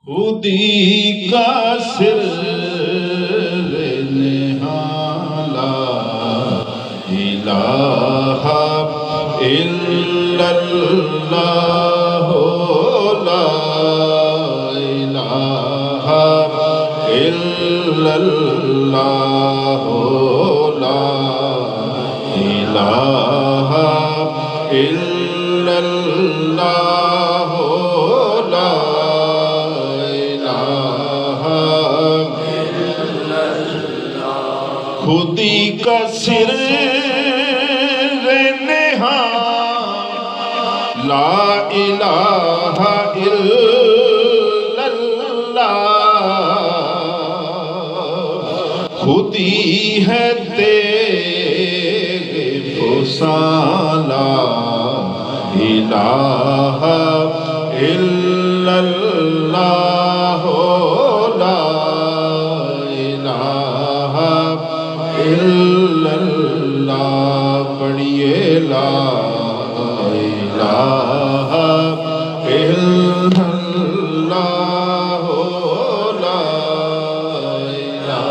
خودی کا سر نہاں لا الہ الا اللہ لا الہ الا اللہ لا الہ الا اللہ لا خودی کا سر نہاں لا الہ الا اللہ خودی ہے تیرے فسان لا الہ الا اللہ لا الہ الا اللہ پڑھئے لا الہ الا اللہ لا الہ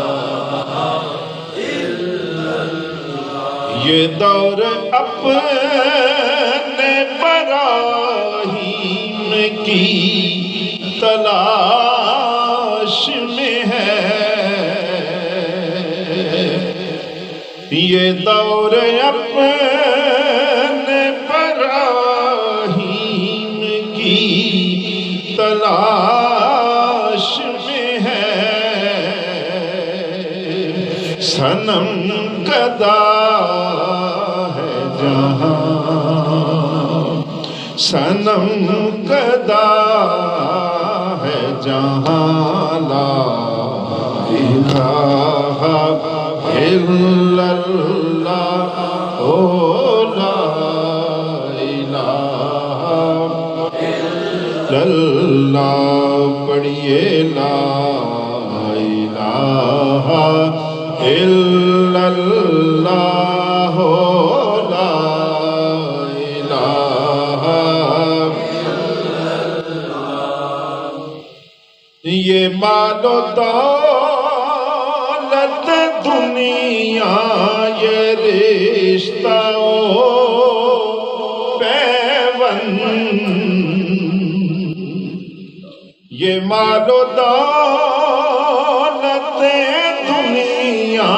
الا اللہ یہ دور اپنے براہیم کی تلاش میں ہے یہ دور اپنے براہیم کی تلاش میں ہے صنم گدا ہے جہاں صنم گدا ہے جہاں لا الہ الا اللہ لا الہ الا اللہ پڑھئے لا الہ الا اللہ لا الہ الا اللہ یہ مال و دولت دنیا یہ رشتہ و پیوند یہ مال و دولت دنیا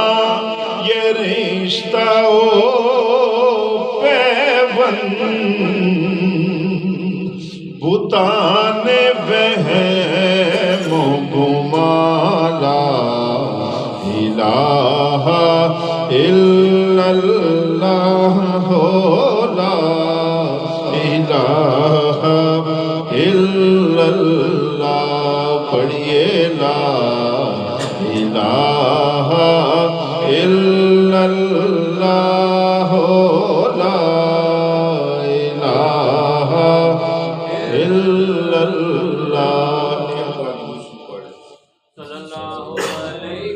یہ رشتہ و پیوند بتان وہم و گمان لا الہ الا اللہ لا الہ الا اللہ پڑھئے لا الہ